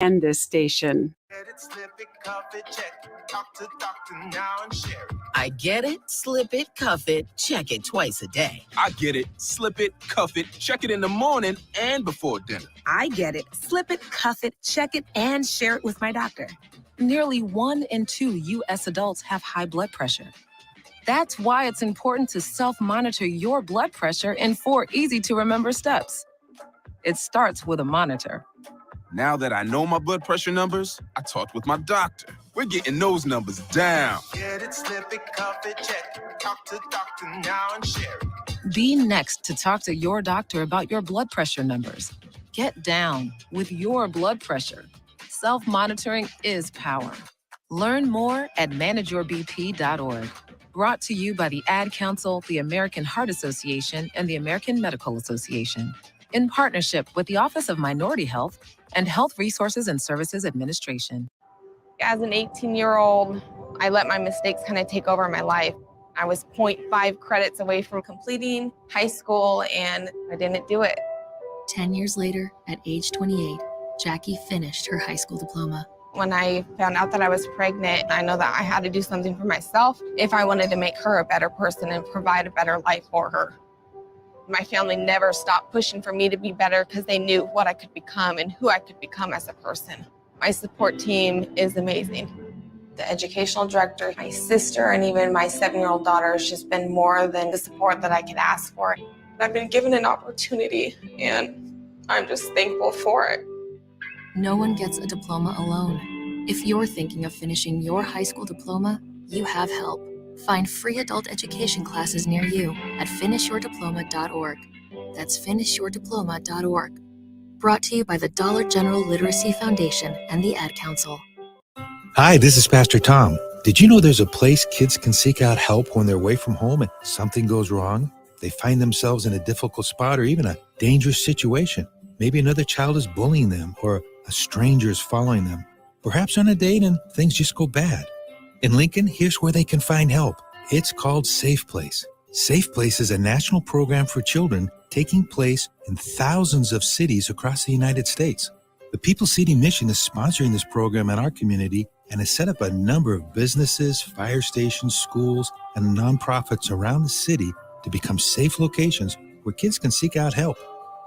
And this station. Get it, slip it, cuff it, check it. Talk to doctor now and share it. I get it, slip it, cuff it, check it twice a day. I get it, slip it, cuff it, check it in the morning and before dinner. I get it, slip it, cuff it, check it, and share it with my doctor. Nearly 1 in 2 U.S. adults have high blood pressure. That's why it's important to self-monitor your blood pressure in 4 easy-to-remember steps. It starts with a monitor. Now that I know my blood pressure numbers, I talked with my doctor. We're getting those numbers down. Get it, slip it, cuff it, check it. Talk to doctor now and share it. Be next to talk to your doctor about your blood pressure numbers. Get down with your blood pressure. Self-monitoring is power. Learn more at manageyourbp.org. Brought to you by the Ad Council, the American Heart Association, and the American Medical Association, in partnership with the Office of Minority Health and Health Resources and Services Administration. As an 18-year-old, I let my mistakes kind of take over my life. I was 0.5 credits away from completing high school, and I didn't do it. 10 years later, at age 28, Jackie finished her high school diploma. When I found out that I was pregnant, I know that I had to do something for myself if I wanted to make her a better person and provide a better life for her. My family never stopped pushing for me to be better because they knew what I could become and who I could become as a person. My support team is amazing. The educational director, my sister, and even my 7-year-old daughter has just been more than the support that I could ask for. I've been given an opportunity, and I'm just thankful for it. No one gets a diploma alone. If you're thinking of finishing your high school diploma, you have help. Find free adult education classes near you at finishyourdiploma.org. That's finishyourdiploma.org. Brought to you by the Dollar General Literacy Foundation and the Ad Council. Hi, this is Pastor Tom. Did you know there's a place kids can seek out help when they're away from home and something goes wrong? They find themselves in a difficult spot or even a dangerous situation. Maybe another child is bullying them or a stranger is following them. Perhaps on a date and things just go bad. In Lincoln, here's where they can find help. It's called Safe Place. Safe Place is a national program for children taking place in thousands of cities across the United States. The People City Mission is sponsoring this program in our community and has set up a number of businesses, fire stations, schools, and nonprofits around the city to become safe locations where kids can seek out help.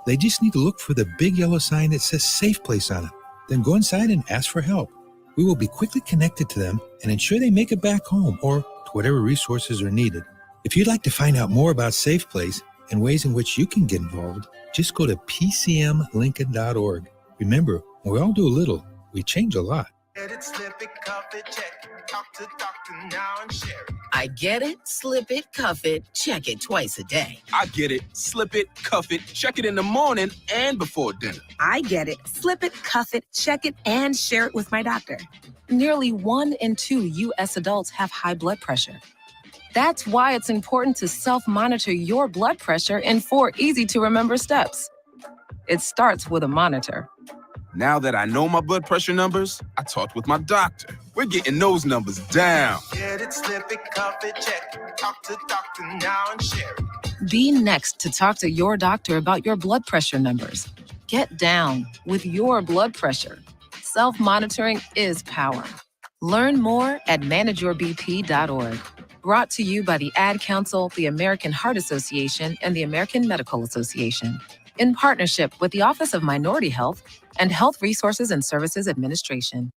They just need to look for the big yellow sign that says Safe Place on it. Then go inside and ask for help. We will be quickly connected to them and ensure they make it back home or to whatever resources are needed. If you'd like to find out more about Safe Place and ways in which you can get involved, just go to pcmlincoln.org. Remember, when we all do a little, we change a lot. Get it, slip it, cuff it, check it. Talk to doctor now and share it. I get it, slip it, cuff it, check it twice a day. I get it, slip it, cuff it, check it in the morning and before dinner. I get it, slip it, cuff it, check it, and share it with my doctor. Nearly 1 in 2 U.S. adults have high blood pressure. That's why it's important to self-monitor your blood pressure in 4 easy-to-remember steps. It starts with a monitor. Now that I know my blood pressure numbers, I talked with my doctor. We're getting those numbers down. Get it, slip it, cuff it, check it. Talk to doctor now and share it. Be next to talk to your doctor about your blood pressure numbers. Get down with your blood pressure. Self-monitoring is power. Learn more at manageyourbp.org. Brought to you by the Ad Council, the American Heart Association, and the American Medical Association, in partnership with the Office of Minority Health and Health Resources and Services Administration.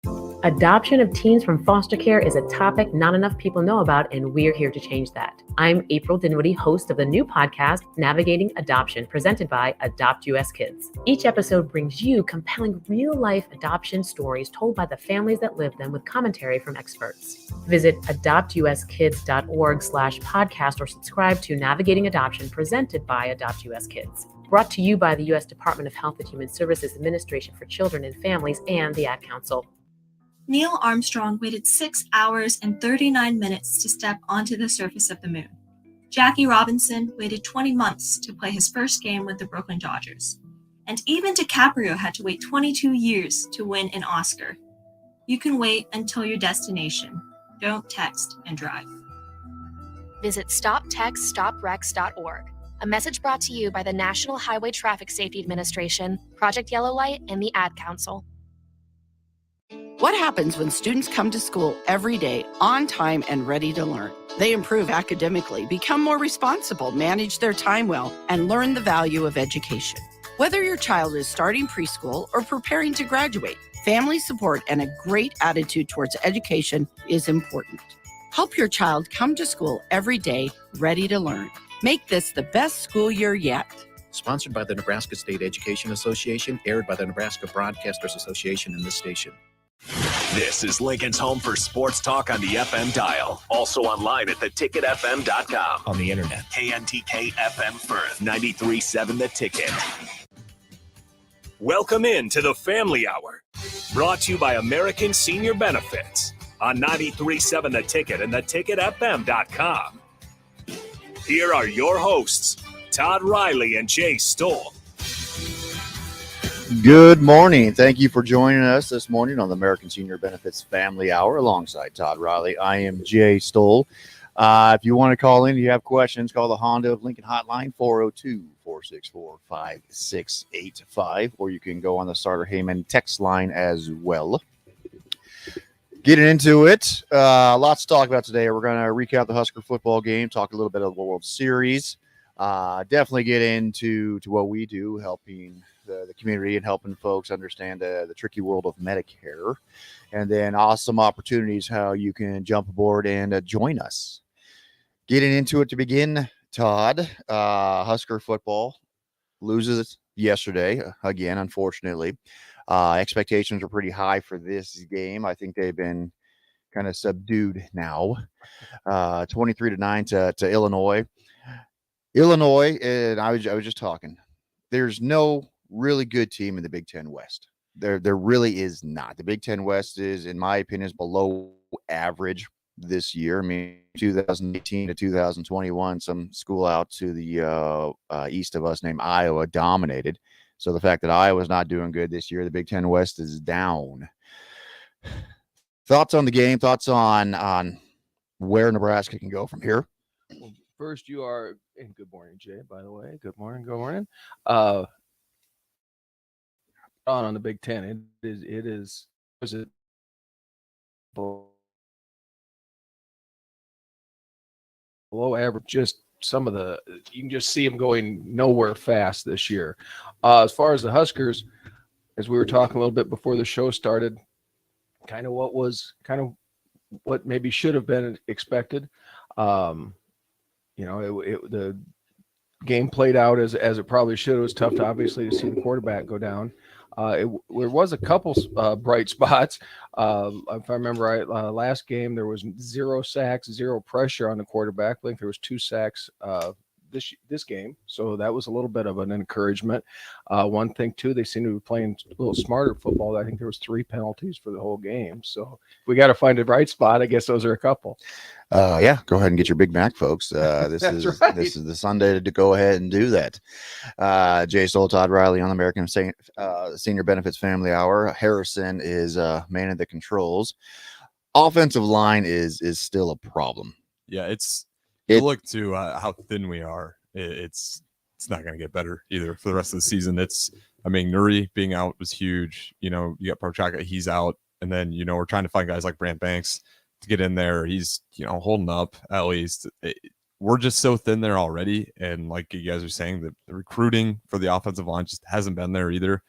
Adoption of teens from foster care is a topic not enough people know about, and we're here to change that. I'm April Dinwiddie, host of the new podcast, Navigating Adoption, presented by Adopt US Kids. Each episode brings you compelling real-life adoption stories told by the families that live them with commentary from experts. Visit adoptuskids.org/podcast or subscribe to Navigating Adoption, presented by Adopt US Kids. Brought to you by the U.S. Department of Health and Human Services Administration for Children and Families and the Ad Council. Neil Armstrong waited 6 hours and 39 minutes to step onto the surface of the moon. Jackie Robinson waited 20 months to play his first game with the Brooklyn Dodgers. And even DiCaprio had to wait 22 years to win an Oscar. You can wait until your destination. Don't text and drive. Visit StopTextStopWrecks.org. A message brought to you by the National Highway Traffic Safety Administration, Project Yellow Light, and the Ad Council. What happens when students come to school every day on time and ready to learn? They improve academically, become more responsible, manage their time well, and learn the value of education. Whether your child is starting preschool or preparing to graduate, family support and a great attitude towards education is important. Help your child come to school every day ready to learn. Make this the best school year yet. Sponsored by the Nebraska State Education Association, aired by the Nebraska Broadcasters Association and this station. This is Lincoln's home for sports talk on the FM dial. Also online at theticketfm.com. On the internet. KNTK FM Firth, 93.7 The Ticket. Welcome in to the Family Hour. Brought to you by American Senior Benefits on 93.7 The Ticket and theticketfm.com. Here are your hosts, Todd Riley and Jay Stoll. Good morning. Thank you for joining us this morning on the American Senior Benefits Family Hour alongside Todd Riley. I am Jay Stoll. If you want to call in, you have questions, call the Honda of Lincoln hotline 402-464-5685, or you can go on the Starter Heyman text line as well. Getting into it, lots to talk about today. We're going to recap the Husker football game, talk a little bit of the World Series, definitely get into what we do, helping the community and helping folks understand the tricky world of Medicare, and then awesome opportunities how you can jump aboard and join us. Getting into it to begin, Todd, Husker football loses yesterday again, unfortunately. Expectations are pretty high for this game. I think they've been kind of subdued now. 23-9 to Illinois. Illinois, and I was just talking. There's no really good team in the Big Ten West. There really is not. The Big Ten West is, in my opinion, is below average this year. I mean, 2018 to 2021, some school out to the east of us named Iowa dominated. So the fact that Iowa's not doing good this year, the Big Ten West is down. Thoughts on the game? Thoughts on where Nebraska can go from here? Well, first, you are, and good morning, Jay, by the way. Good morning. On the Big Ten, it is below average. Just some of the, you can just see them going nowhere fast this year. As far as the Huskers, as we were talking a little bit before the show started, kind of what maybe should have been expected. The game played out as it probably should. It was tough to obviously to see the quarterback go down. There was a couple bright spots. If I remember right, last game there was 0 sacks, 0 pressure on the quarterback. I think there was 2 sacks this game, so that was a little bit of an encouragement. One thing too, they seem to be playing a little smarter football. I think there was 3 penalties for the whole game. So we got to find a bright spot. I guess those are a couple. Yeah, go ahead and get your Big Mac, folks. This is right. This is the Sunday to go ahead and do that. Jay Stoll, Todd Riley on the American Senior Benefits Family Hour. Harrison is manning the controls. Offensive line is still a problem. Yeah, you look to how thin we are. It's not going to get better either for the rest of the season. Nuri being out was huge. You got Prochaka, he's out, and then we're trying to find guys like Brant Banks to get in there. He's holding up at least. We're just so thin there already, and like you guys are saying, the recruiting for the offensive line just hasn't been there either.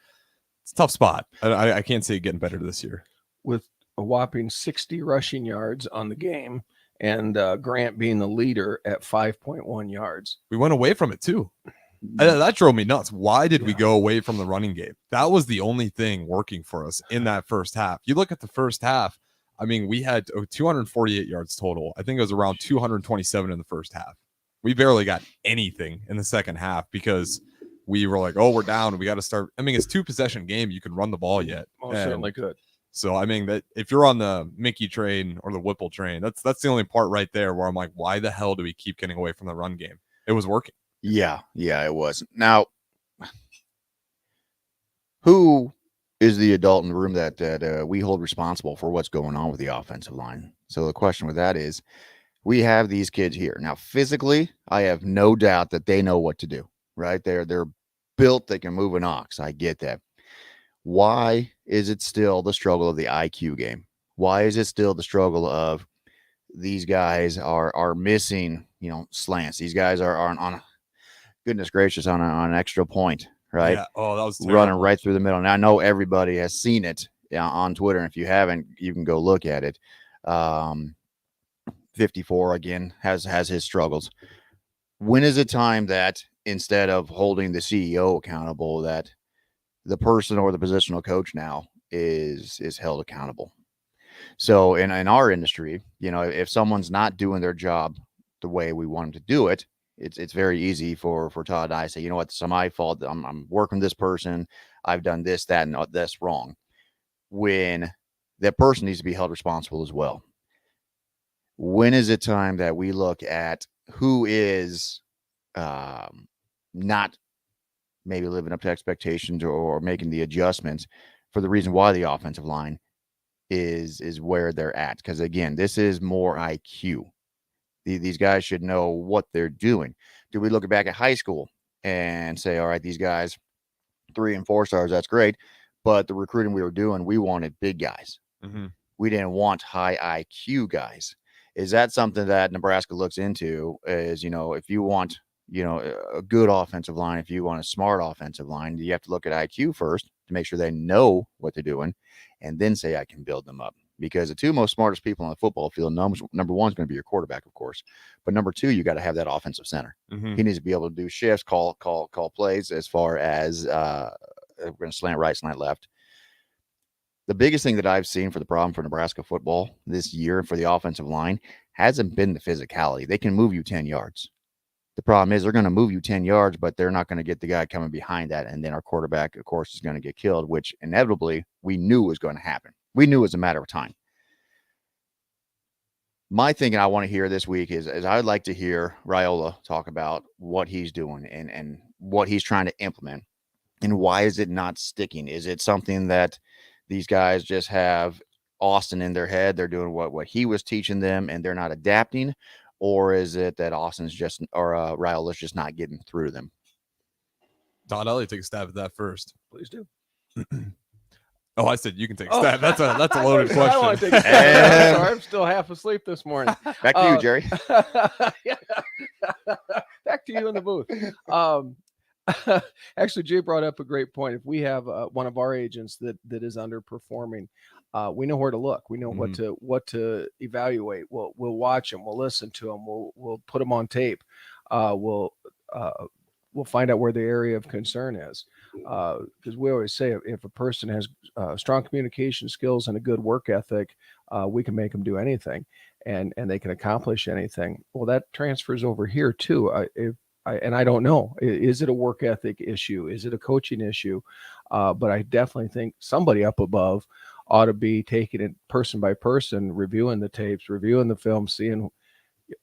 It's a tough spot. I can't see it getting better this year. With a whopping 60 rushing yards on the game, and Grant being the leader at 5.1 yards. We went away from it too. That drove me nuts. Why did we go away from the running game? That was the only thing working for us in that first half. You look at the first half, we had 248 yards total. I think it was around 227 in the first half. We barely got anything in the second half because we were like, oh, we're down. We got to start. It's 2-possession game. You can run the ball yet. Most certainly could. So, that if you're on the Mickey train or the Whipple train, that's the only part right there where I'm like, why the hell do we keep getting away from the run game? It was working. Yeah, it was. Now, who is the adult in the room that we hold responsible for what's going on with the offensive line? So the question with that is, we have these kids here. Now, physically, I have no doubt that they know what to do, right? They're built, they can move an ox. I get that. Why is it still the struggle of the IQ game? Why is it still the struggle of these guys are missing, slants? These guys are on goodness gracious, on an extra point, right? Yeah. Oh, that was terrible. Running right through the middle. And I know everybody has seen it on Twitter. And if you haven't, you can go look at it. 54 again has his struggles. When is it time that instead of holding the CEO accountable, that the person or the positional coach now is held accountable? So in our industry, if someone's not doing their job the way we want them to do it, it's very easy for Todd and I to say, you know what, it's my fault. I'm working this person. I've done this, that, and that's wrong. When that person needs to be held responsible as well. When is it time that we look at who is not maybe living up to expectations or making the adjustments for the reason why the offensive line is where they're at? Because again, this is more IQ. These guys should know what they're doing. Do we look back at high school and say, all right, these guys 3 and 4 stars, that's great, but the recruiting we were doing, we wanted big guys. Mm-hmm. We didn't want high IQ guys. Is that something that Nebraska looks into? Is, if you want, a good offensive line, if you want a smart offensive line, you have to look at IQ first to make sure they know what they're doing, and then say, I can build them up. Because the 2 most smartest people on the football field, number one is going to be your quarterback, of course, but number 2, you got to have that offensive center. Mm-hmm. He needs to be able to do shifts, call plays as far as we're going to slant right, slant left. The biggest thing that I've seen for the problem for Nebraska football this year for the offensive line hasn't been the physicality. They can move you 10 yards. The problem is they're going to move you 10 yards, but they're not going to get the guy coming behind that. And then our quarterback, of course, is going to get killed, which inevitably we knew was going to happen. We knew it was a matter of time. My thinking I want to hear this week is I'd like to hear Raiola talk about what he's doing and what he's trying to implement. And why is it not sticking? Is it something that these guys just have Austin in their head? They're doing what he was teaching them and they're not adapting? Or is it that Austin's Raiola's just not getting through to them? Todd, I'll let you take a stab at that first. Please do. Oh, I said you can take a stab. That's a loaded question. I want to take a stab. Sorry, I'm still half asleep this morning. Back to you, Jerry. Back to you in the booth. Actually, Jay brought up a great point. If we have one of our agents that is underperforming, we know where to look. We know what to evaluate. We'll watch them. We'll listen to them. We'll put them on tape. We'll find out where the area of concern is. Because we always say if a person has strong communication skills and a good work ethic, we can make them do anything, and they can accomplish anything. Well, that transfers over here too. I don't know. Is it a work ethic issue? Is it a coaching issue? But I definitely think somebody up above ought to be taking it person by person, reviewing the tapes, reviewing the film, seeing,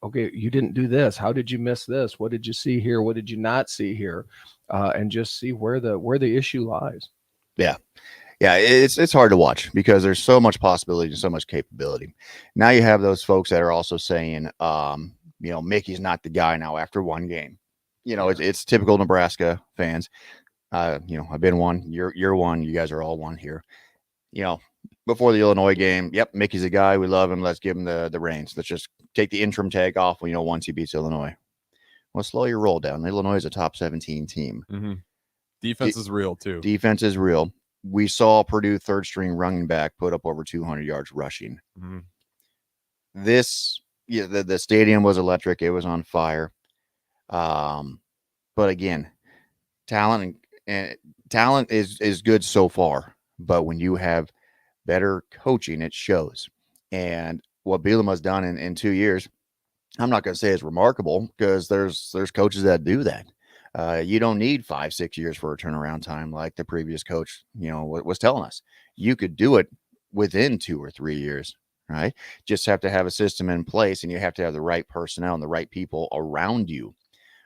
okay, you didn't do this. How did you miss this? What did you see here? What did you not see here? And just see where the issue lies. Yeah. Yeah, it's hard to watch because there's so much possibility and so much capability. Now you have those folks that are also saying, Mickey's not the guy now after one game. It's typical Nebraska fans. I've been one. You're one. You guys are all one here. Before the Illinois game, yep, Mickey's a guy. We love him. Let's give him the reins. Let's just take the interim tag off. Once he beats Illinois. Well, slow your roll down. Illinois is a top 17 team. Mm-hmm. Defense is real too. Defense is real. We saw Purdue third string running back put up over 200 yards rushing. Mm-hmm. The stadium was electric. It was on fire. But again, talent is good so far. But when you have better coaching, it shows. And what Bielema's done in 2 years, I'm not going to say it's remarkable because there's coaches that do that. You don't need 5-6 years for a turnaround time like the previous coach, was telling us. You could do it within 2 or 3 years, right? Just have to have a system in place, and you have to have the right personnel and the right people around you.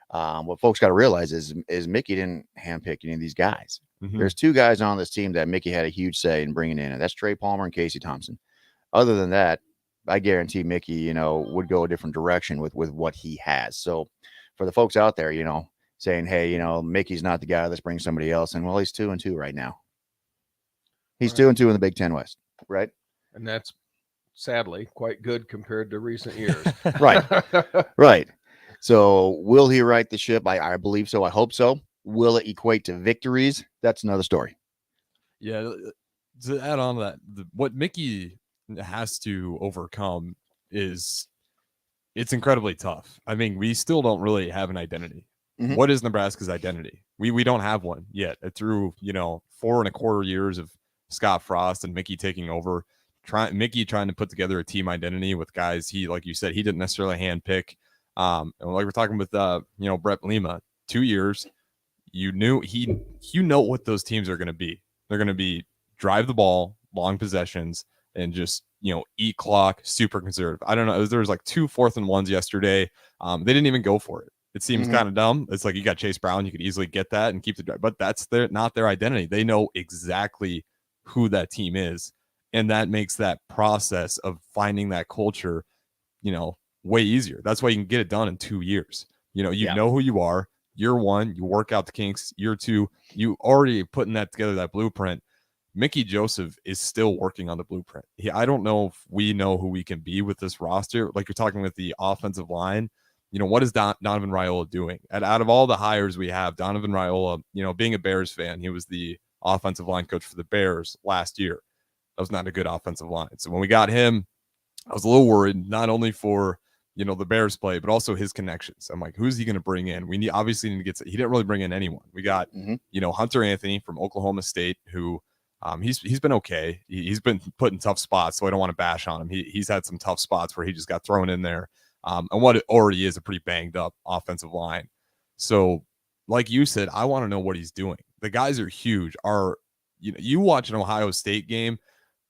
What folks got to realize is Mickey didn't handpick any of these guys. Mm-hmm. There's 2 guys on this team that Mickey had a huge say in bringing in, and that's Trey Palmer and Casey Thompson. Other than that, I guarantee Mickey, would go a different direction with what he has. So for the folks out there, saying, hey, Mickey's not the guy, let's bring somebody else. And well, he's 2-2 right now. He's 2-2 in the Big Ten West, right? And that's sadly quite good compared to recent years. Right. Right. So will he right the ship? I believe so. I hope so. Will it equate to victories? That's another story. Yeah. To add on to that, what Mickey has to overcome is it's incredibly tough. I mean, we still don't really have an identity. Mhm. What is Nebraska's identity? We don't have one yet. Through 4.25 years of Scott Frost and Mickey taking over, Mickey trying to put together a team identity with guys he, like you said, he didn't necessarily handpick. And like we're talking with Brett Lima, 2 years, you know what those teams are going to be. They're going to be drive the ball, long possessions, and just eat clock, super conservative. I don't know. There was like 2 4th and 1s yesterday. They didn't even go for it. It seems kind of dumb. It's like you got Chase Brown, you could easily get that and keep the drive, but that's not their identity. They know exactly who that team is, and that makes that process of finding that culture, way easier. That's why you can get it done in 2 years. You know who you are. Year 1, you work out the kinks. Year 2, you already putting that together, that blueprint. Mickey Joseph is still working on the blueprint. I don't know if we know who we can be with this roster. Like you're talking with the offensive line, what is Donovan Raiola doing? Out of all the hires we have, Donovan Raiola, being a Bears fan, he was the offensive line coach for the Bears last year. That was not a good offensive line. So when we got him, I was a little worried, not only for the Bears play, but also his connections. I'm like, who's he going to bring in? We obviously need to get. He didn't really bring in anyone. We got Hunter Anthony from Oklahoma State, who he's been okay. He's been put in tough spots, so I don't want to bash on him. He's had some tough spots where he just got thrown in there. And what it already is a pretty banged up offensive line. So, like you said, I want to know what he's doing. The guys are huge. You watch an Ohio State game,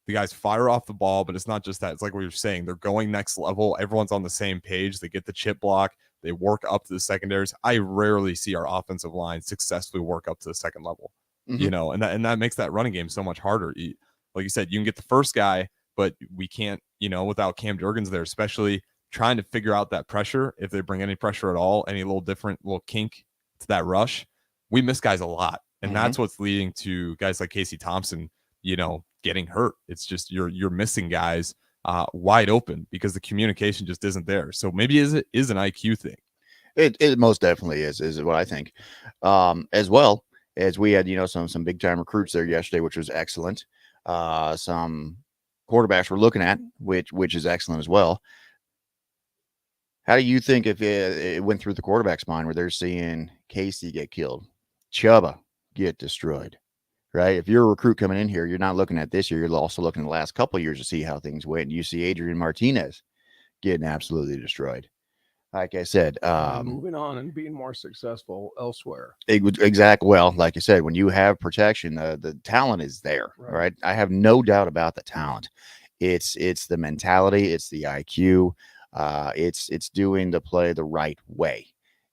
the guys fire off the ball, but it's not just that. It's like what you're saying. They're going next level. Everyone's on the same page. They get the chip block. They work up to the secondaries. I rarely see our offensive line successfully work up to the second level. And that makes that running game so much harder. Like you said, you can get the first guy, but we can't, without Cam Jurgens there, especially trying to figure out that pressure. If they bring any pressure at all, any little kink to that rush, we miss guys a lot. And that's what's leading to guys like Casey Thompson, getting hurt. It's just you're missing guys wide open because the communication just isn't there. So maybe it is an IQ thing. It most definitely is what I think. As well as we had, some big time recruits there yesterday, which was excellent. Some quarterbacks we're looking at, which is excellent as well. How do you think if it went through the quarterback's mind where they're seeing Casey get killed, Chubba get destroyed, right? If you're a recruit coming in here, you're not looking at this year. You're also looking at the last couple of years to see how things went. You see Adrian Martinez getting absolutely destroyed. Like I said, moving on and being more successful elsewhere. Exactly. Well, like I said, when you have protection, the talent is there, right? I have no doubt about the talent. It's the mentality. It's the IQ. It's doing the play the right way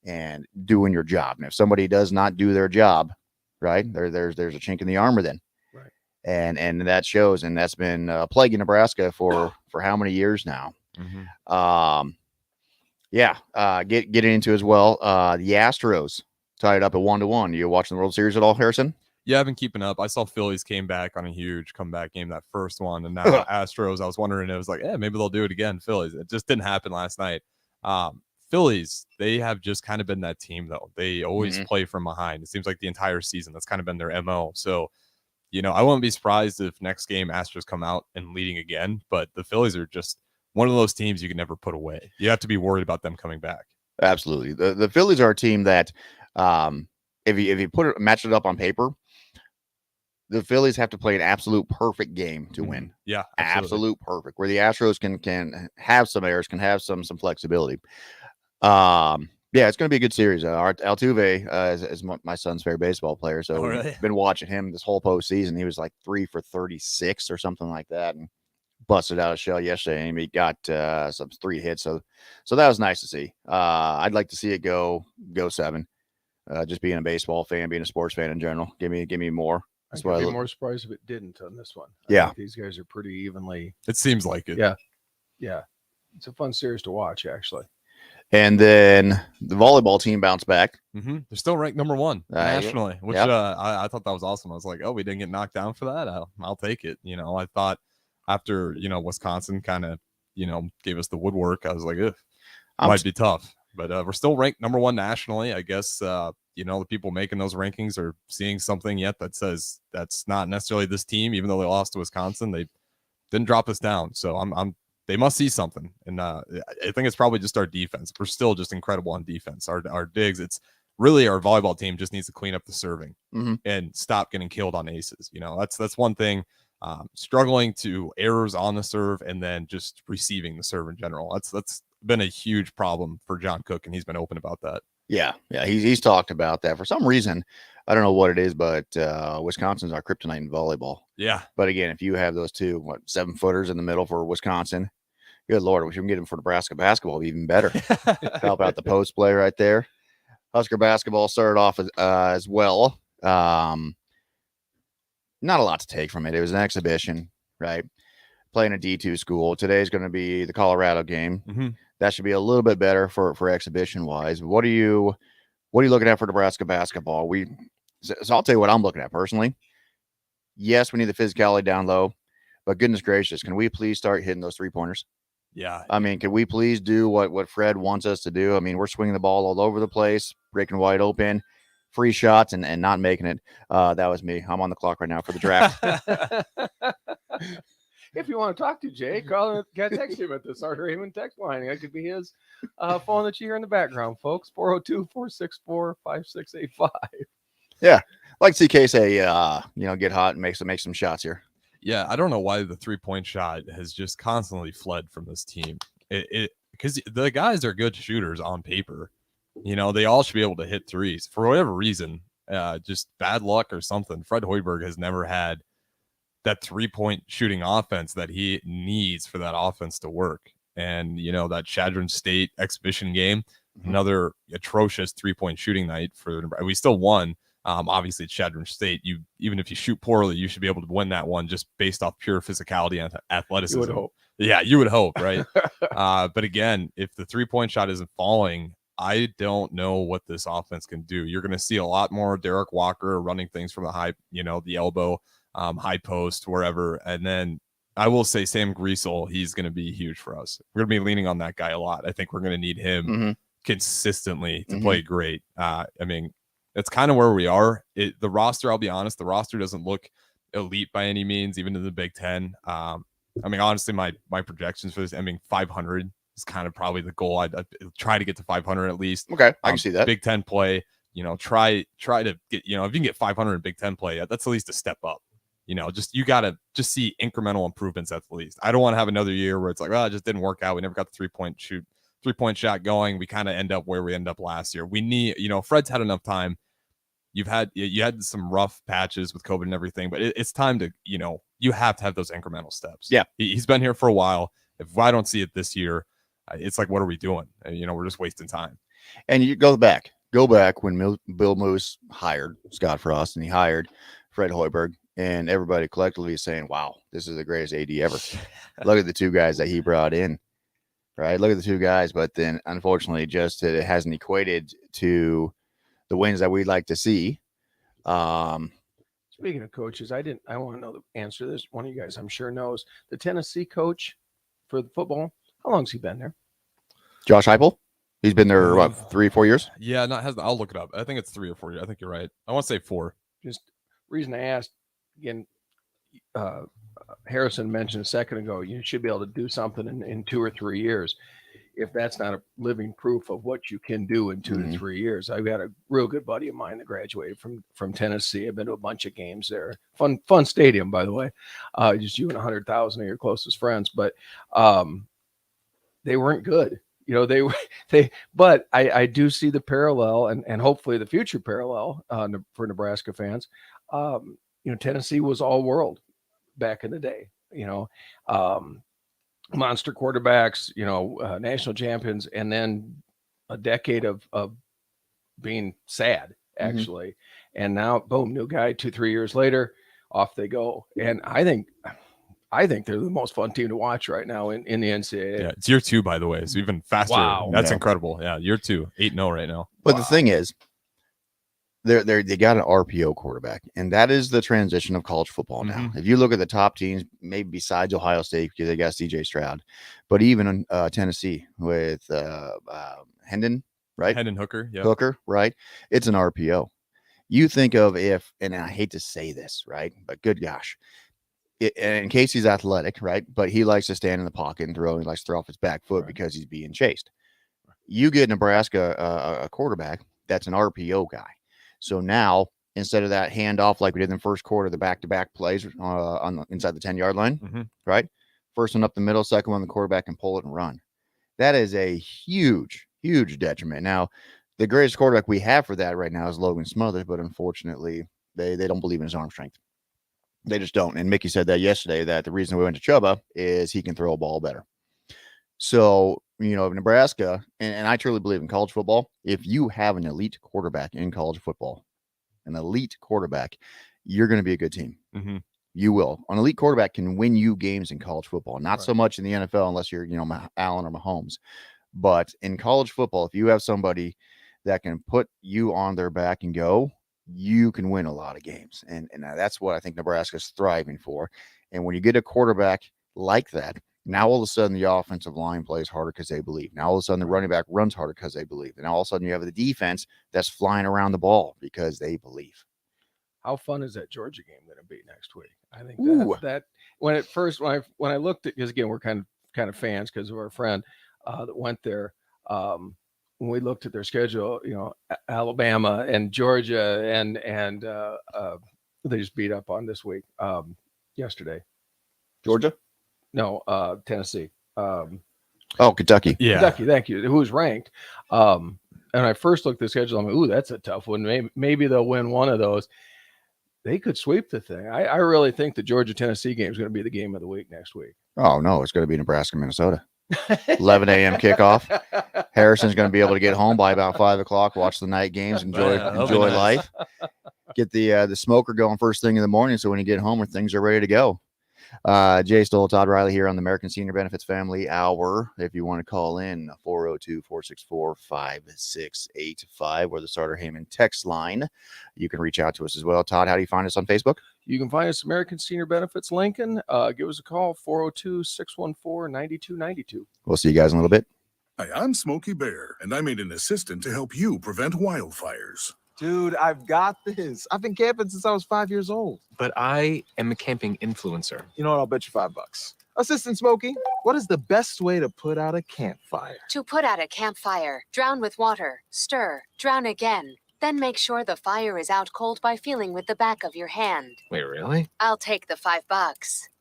and doing your job. And if somebody does not do their job, right, there's a chink in the armor then. Right. And that shows, and that's been plaguing Nebraska for how many years now. Getting into as well. The Astros tied up at 1-1. You watching the World Series at all, Harrison? Yeah, I've been keeping up. I saw Phillies came back on a huge comeback game, that first one, and now Astros. I was wondering, it was like, maybe they'll do it again. Phillies. It just didn't happen last night. Phillies, they have just kind of been that team though. They always play from behind. It seems like the entire season that's kind of been their MO. So, I wouldn't be surprised if next game Astros come out and leading again. But the Phillies are just one of those teams you can never put away. You have to be worried about them coming back. Absolutely. The Phillies are a team that, if you match it up on paper, the Phillies have to play an absolute perfect game to win. Yeah, absolute perfect. Where the Astros can have some errors, can have some flexibility. It's going to be a good series. Altuve is my son's favorite baseball player, so I've been watching him this whole postseason. He was like 3 for 36 or something like that, and busted out a shell yesterday, and he got some 3 hits. So that was nice to see. I'd like to see it go 7. Just being a baseball fan, being a sports fan in general, give me more. I'd be more surprised if it didn't on this one. I think these guys are pretty evenly. It seems like it. Yeah. It's a fun series to watch, actually. And then the volleyball team bounced back. They're still ranked number 1 nationally, which Yep. I thought that was awesome. I was like, oh, we didn't get knocked down for that. I'll take it. I thought after, Wisconsin kind of, gave us the woodwork, I was like, it might be tough. But we're still ranked number 1 nationally. I guess, the people making those rankings are seeing something yet that says that's not necessarily this team, even though they lost to Wisconsin. They didn't drop us down. So they must see something. And I think it's probably just our defense. We're still just incredible on defense. Our digs, it's really our volleyball team just needs to clean up the serving and stop getting killed on aces. That's one thing. Struggling to errors on the serve and then just receiving the serve in general. That's been a huge problem for John Cook, and he's been open about that. Yeah. He's talked about that for some reason. I don't know what it is, but Wisconsin's our kryptonite in volleyball. Yeah. But again, if you have those 2 7-footers in the middle for Wisconsin, good Lord, we should get them for Nebraska basketball, even better. Help out the post play right there. Husker basketball started off as well. Not a lot to take from it. It was an exhibition, right? Playing a D2 school. Today's going to be the Colorado game. That should be a little bit better for exhibition wise. What are you looking at for Nebraska basketball? So I'll tell you what I'm looking at personally. Yes, we need the physicality down low, but goodness gracious, can we please start hitting those 3-pointers? Yeah. I mean, can we please do what Fred wants us to do? I mean, we're swinging the ball all over the place, breaking wide open, free shots, and not making it. That was me. I'm on the clock right now for the draft. If you want to talk to Jay, call him, text him at the Sartor Hamann text line. That could be his phone that you hear in the background, folks. 402-464-5685. Yeah. Like CK say, get hot and make some shots here. Yeah, I don't know why the 3-point shot has just constantly fled from this team. Because the guys are good shooters on paper. They all should be able to hit threes. For whatever reason, just bad luck or something, Fred Hoiberg has never had that 3-point shooting offense that he needs for that offense to work. And, that Chadron State exhibition game, another atrocious 3-point shooting night we still won. Obviously, it's Chadron State. Even if you shoot poorly, you should be able to win that one just based off pure physicality and athleticism. You would hope. Yeah, you would hope, right? But again, if the 3-point shot isn't falling, I don't know what this offense can do. You're going to see a lot more Derek Walker running things from the high, the elbow, high post, wherever. And then I will say Sam Griesel, he's going to be huge for us. We're going to be leaning on that guy a lot. I think we're going to need him consistently to play great. I mean, that's kind of where we are. The roster, I'll be honest, the roster doesn't look elite by any means, even in the Big Ten. I mean, honestly, my projections for this, 500 is kind of probably the goal. I'd try to get to 500 at least. Okay, I can see that. Big Ten play, try to get, if you can get 500 in Big Ten play, that's at least a step up. You got to just see incremental improvements at the least. I don't want to have another year where it's like, well, it just didn't work out. We never got the 3-point shot going. We kind of end up where we end up last year. We need, Fred's had enough time. You had some rough patches with COVID and everything, but it's time to, you have to have those incremental steps. Yeah. He's been here for a while. If I don't see it this year, it's like, what are we doing? We're just wasting time. And you go back when Bill Moose hired Scott Frost and he hired Fred Hoiberg, and everybody collectively is saying, wow, this is the greatest AD ever. Look at the 2 guys that he brought in, right? Look at the 2 guys. But then unfortunately, just it hasn't equated to the wins that we'd like to see. Speaking of coaches, I want to know the answer to this. One of you guys, I'm sure, knows. The Tennessee coach for the football, how long's he been there? Josh Heupel. He's been there, 3-4 years? Yeah, I'll look it up. I think it's 3 or 4 years. I think you're right. I want to say 4. Just reason I asked, again, Harrison mentioned a second ago, you should be able to do something in 2 or 3 years. If that's not a living proof of what you can do in 2 to 3 years. I've got a real good buddy of mine that graduated from Tennessee. I've been to a bunch of games there. Fun stadium, by the way. Just you and 100,000 of your closest friends, but they weren't good. But I do see the parallel and hopefully the future parallel for Nebraska fans. Tennessee was all world back in the day, monster quarterbacks, national champions, and then a decade of being sad, actually. And now, boom, new guy, 2-3 years later, off they go. And I think I think they're the most fun team to watch right now in the NCAA. Yeah, it's year 2, by the way. It's even faster. Wow. That's Yeah. incredible. Yeah, year 2, 8-0 right now. But the thing is, they got an RPO quarterback, and that is the transition of college football now. If you look at the top teams, maybe besides Ohio State, because they got CJ Stroud, but even in Tennessee with Hendon, right? Hendon Hooker, yeah. Hooker, right? It's an RPO. You think of if, and I hate to say this, right? But good gosh. And Casey's athletic, right? But he likes to stand in the pocket and throw. He likes to throw off his back foot because he's being chased. You get Nebraska a quarterback that's an RPO guy. So now, instead of that handoff like we did in the first quarter, the back-to-back plays inside the 10-yard line, right? First one up the middle, second one the quarterback can pull it and run. That is a huge, huge detriment. Now, the greatest quarterback we have for that right now is Logan Smothers, but unfortunately, they don't believe in his arm strength. They just don't. And Mickey said that yesterday, that the reason we went to Chuba is he can throw a ball better. So, Nebraska, and I truly believe in college football, if you have an elite quarterback in college football, you're going to be a good team. You will. An elite quarterback can win you games in college football. Not so much in the NFL unless you're, Allen or Mahomes. But in college football, if you have somebody that can put you on their back and go, you can win a lot of games. And that's what I think Nebraska's thriving for. And when you get a quarterback like that, now all of a sudden the offensive line plays harder because they believe. Now all of a sudden the running back runs harder because they believe. And all of a sudden you have the defense that's flying around the ball because they believe. How fun is that Georgia game going to be next week? I think Ooh. that when I looked at, because again, we're kind of fans because of our friend that went there. When we looked at their schedule, Alabama and Georgia and they just beat up on this week, yesterday. Georgia? No, Tennessee. Kentucky. Yeah. Kentucky, thank you. Who's ranked. And I first looked at the schedule, I'm like, ooh, that's a tough one. Maybe they'll win one of those. They could sweep the thing. I really think the Georgia-Tennessee game is going to be the game of the week next week. Oh, no, it's going to be Nebraska, Minnesota. 11 a.m. kickoff. Harrison's going to be able to get home by about 5 o'clock, watch the night games, enjoy life. Get the smoker going first thing in the morning, so when you get home, things are ready to go. Jay Stoll, Todd Riley here on the American Senior Benefits Family Hour. If you want to call in, 402-464-5685 or the Starter Heyman text line. You can reach out to us as well. Todd, how do you find us on Facebook? You can find us American Senior Benefits Lincoln. Give us a call, 402-614-9292. We'll see you guys in a little bit. Hi, I'm Smokey Bear, and I made an assistant to help you prevent wildfires. Dude, I've got this. I've been camping since I was 5 years old. But I am a camping influencer. You know what? I'll bet you $5. Assistant Smokey, what is the best way to put out a campfire? To put out a campfire, drown with water, stir, drown again. Then make sure the fire is out cold by feeling with the back of your hand. Wait, really? I'll take the $5.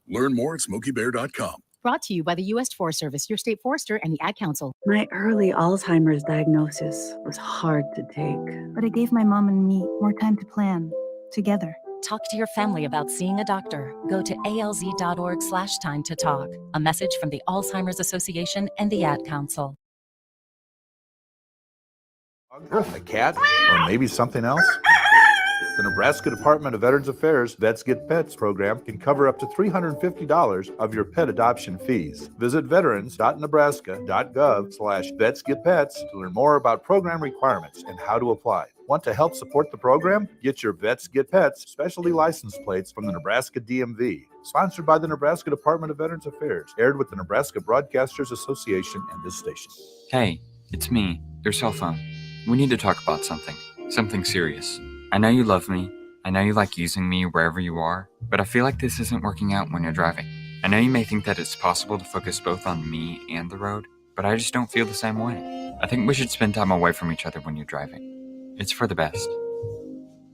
Learn more at SmokeyBear.com. Brought to you by the U.S. Forest Service, your state forester, and the Ad Council. My early Alzheimer's diagnosis was hard to take. But it gave my mom and me more time to plan together. Talk to your family about seeing a doctor. Go to alz.org/time to talk. A message from the Alzheimer's Association and the Ad Council. A cat, or maybe something else? The Nebraska Department of Veterans Affairs Vets Get Pets program can cover up to $350 of your pet adoption fees. Visit veterans.nebraska.gov/vetsgetpets to learn more about program requirements and how to apply. Want to help support the program? Get your Vets Get Pets specialty license plates from the Nebraska DMV. Sponsored by the Nebraska Department of Veterans Affairs. Aired with the Nebraska Broadcasters Association and this station. Hey, it's me, your cell phone. We need to talk about something serious. I know you love me, I know you like using me wherever you are, but I feel like this isn't working out when you're driving. I know you may think that it's possible to focus both on me and the road, but I just don't feel the same way. I think we should spend time away from each other when you're driving. It's for the best.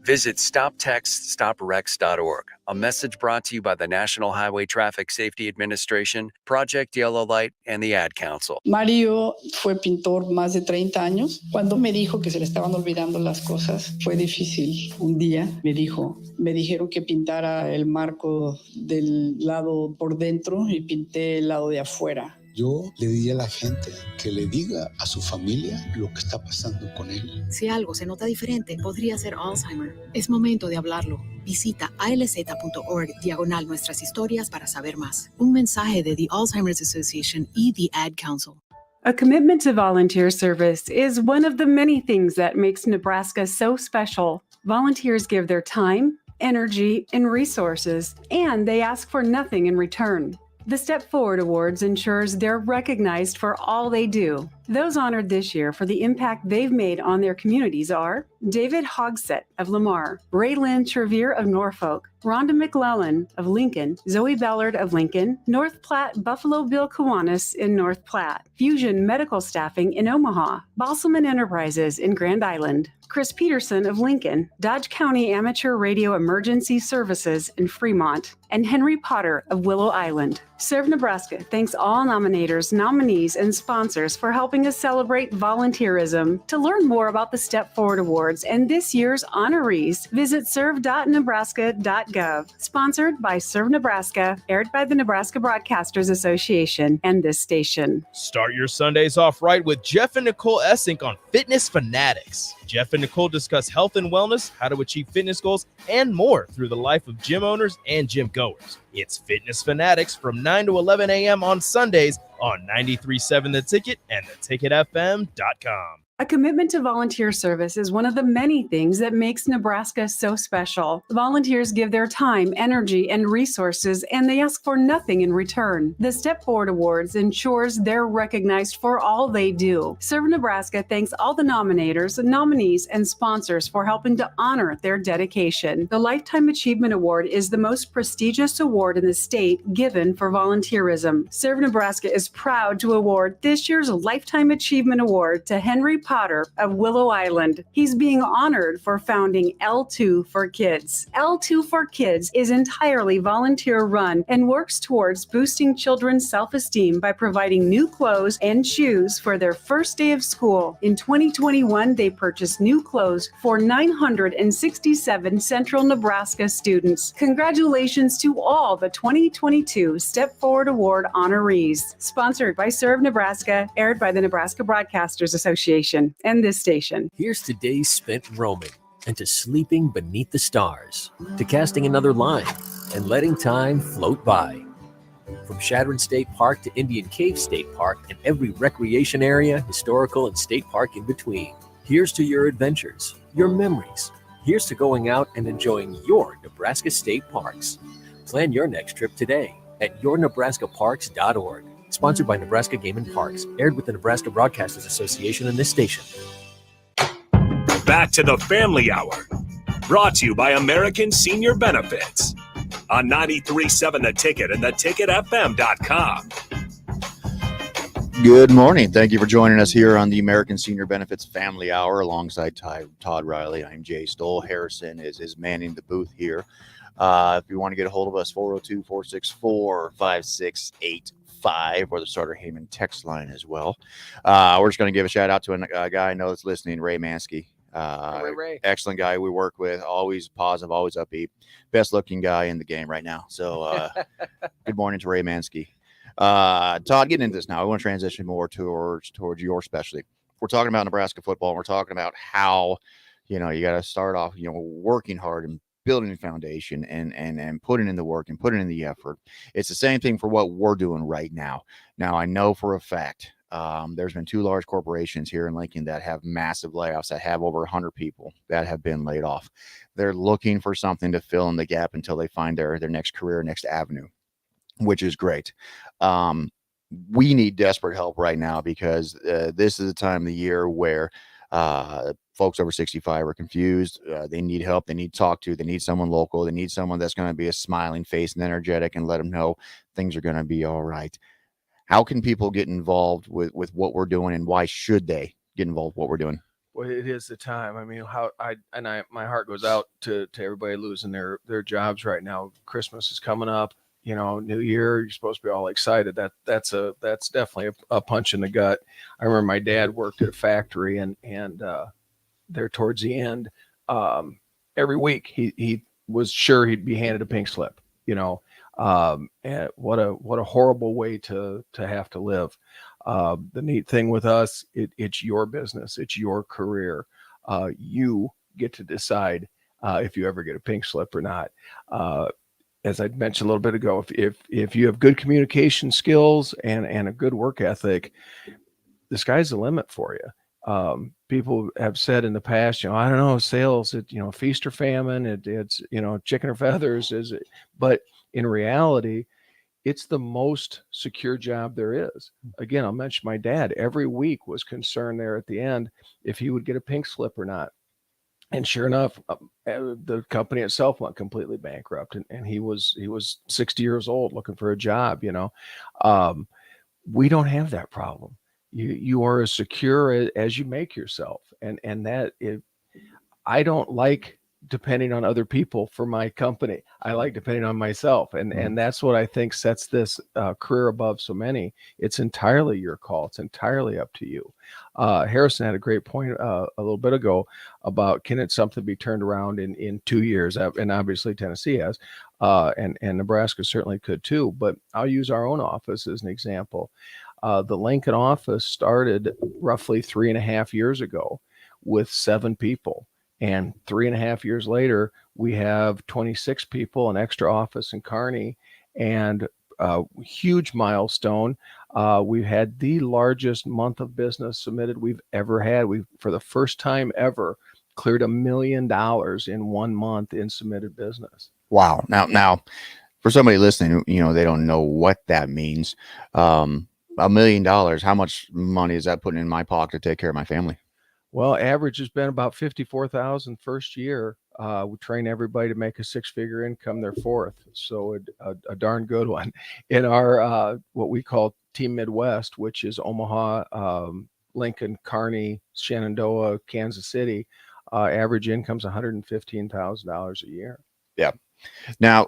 Visit StopTextStopWrecks.org, a message brought to you by the National Highway Traffic Safety Administration, Project Yellow Light, and the Ad Council. Mario fue pintor más de 30 años. Cuando me dijo que se le estaban olvidando las cosas, fue difícil. Un día me dijeron que pintara el marco del lado por dentro y pinté el lado de afuera. Yo le diría a la gente que le diga a su familia lo que está pasando con él. Si algo se nota diferente, podría ser Alzheimer. Es momento de hablarlo. Visita alz.org/nuestras historias para saber más. Un mensaje de The Alzheimer's Association y The Ad Council. A commitment to volunteer service is one of the many things that makes Nebraska so special. Volunteers give their time, energy, and resources, and they ask for nothing in return. The Step Forward Awards ensures they're recognized for all they do. Those honored this year for the impact they've made on their communities are David Hogsett of Lamar, Raylyn Trevere of Norfolk, Rhonda McClellan of Lincoln, Zoe Ballard of Lincoln, North Platte Buffalo Bill Kiwanis in North Platte, Fusion Medical Staffing in Omaha, Balsaman Enterprises in Grand Island, Chris Peterson of Lincoln, Dodge County Amateur Radio Emergency Services in Fremont, and Henry Potter of Willow Island. Serve Nebraska thanks all nominators, nominees, and sponsors for helping us celebrate volunteerism. To learn more about the Step Forward Awards and this year's honorees, visit serve.nebraska.gov. Sponsored by Serve Nebraska, aired by the Nebraska Broadcasters Association and this station. Start your Sundays off right with Jeff and Nicole Essink on Fitness Fanatics. Jeff and Nicole discuss health and wellness, how to achieve fitness goals, and more through the life of gym owners and gym goers. It's Fitness Fanatics from 9 to 11 a.m. on Sundays on 93.7 The Ticket and theticketfm.com. A commitment to volunteer service is one of the many things that makes Nebraska so special. Volunteers give their time, energy, and resources, and they ask for nothing in return. The Step Forward Awards ensures they're recognized for all they do. Serve Nebraska thanks all the nominators, nominees, and sponsors for helping to honor their dedication. The Lifetime Achievement Award is the most prestigious award in the state given for volunteerism. Serve Nebraska is proud to award this year's Lifetime Achievement Award to Henry Potter of Willow Island. He's being honored for founding L2 for Kids. L2 for Kids is entirely volunteer run and works towards boosting children's self-esteem by providing new clothes and shoes for their first day of school. In 2021, they purchased new clothes for 967 Central Nebraska students. Congratulations to all the 2022 Step Forward Award honorees. Sponsored by Serve Nebraska, aired by the Nebraska Broadcasters Association and this station. Here's to days spent roaming and to sleeping beneath the stars, to casting another line and letting time float by. From Shadron State Park to Indian Cave State Park and every recreation area, historical and state park in between. Here's to your adventures, your memories. Here's to going out and enjoying your Nebraska state parks. Plan your next trip today at yournebraskaparks.org. Sponsored by Nebraska Game and Parks, aired with the Nebraska Broadcasters Association and this station. Back to the Family Hour, brought to you by American Senior Benefits on 93.7 The Ticket and theticketfm.com. Good morning. Thank you for joining us here on the American Senior Benefits Family Hour alongside Todd Riley. I'm Jay Stoll. Harrison is manning the booth here. If you want to get a hold of us, 402-464-5685 or the Starter Heyman text line as well. We're just going to give a shout out to a guy I know that's listening, Ray Mansky. Ray. Excellent guy we work with, always positive, always upbeat, best looking guy in the game right now. So good morning to Ray Mansky. Todd, getting into this now, I want to transition more towards your specialty. We're talking about Nebraska football. And we're talking about how, you got to start off, working hard and building a foundation and putting in the work and putting in the effort. It's the same thing for what we're doing right now. Now, I know for a fact there's been two large corporations here in Lincoln that have massive layoffs, that have over 100 people that have been laid off. They're looking for something to fill in the gap until they find their next career, next avenue, which is great. We need desperate help right now because this is the time of the year where folks over 65 are confused. They need help. They need to talk to. They need someone local. They need someone that's going to be a smiling face and energetic and let them know things are going to be all right. How can people get involved with what we're doing, and why should they get involved with what we're doing? Well, it is the time. I mean, my heart goes out to everybody losing their jobs right now. Christmas is coming up. New Year, you're supposed to be all excited. That's definitely a punch in the gut. I remember my dad worked at a factory and there towards the end, every week he was sure he'd be handed a pink slip. And what a horrible way to have to live. The neat thing with us, it's your business, it's your career. You get to decide if you ever get a pink slip or not. As I mentioned a little bit ago, if you have good communication skills and a good work ethic, the sky's the limit for you. People have said in the past, I don't know, sales, feast or famine, it's chicken or feathers, is it? But in reality, it's the most secure job there is. Again, I'll mention my dad every week was concerned there at the end if he would get a pink slip or not. And sure enough, the company itself went completely bankrupt, and he was 60 years old looking for a job. We don't have that problem. You are as secure as you make yourself, and that I don't like depending on other people for my company. I like depending on myself, and that's what I think sets this career above so many. It's entirely your call. It's entirely up to you. Harrison had a great point a little bit ago about can it something be turned around in 2 years, and obviously Tennessee has, and Nebraska certainly could too. But I'll use our own office as an example. The Lincoln office started roughly 3.5 years ago with 7 people. And 3.5 years later, we have 26 people, an extra office in Kearney, and a huge milestone. We've had the largest month of business submitted we've ever had. We've, for the first time ever, cleared $1 million in 1 month in submitted business. Wow. Now, for somebody listening, they don't know what that means. $1 million, how much money is that putting in my pocket to take care of my family? Well, average has been about $54,000 first year. We train everybody to make a 6-figure income their 4th, so a darn good one. In our what we call Team Midwest, which is Omaha, Lincoln, Kearney, Shenandoah, Kansas City, average income's $115,000 a year. Yeah. Now,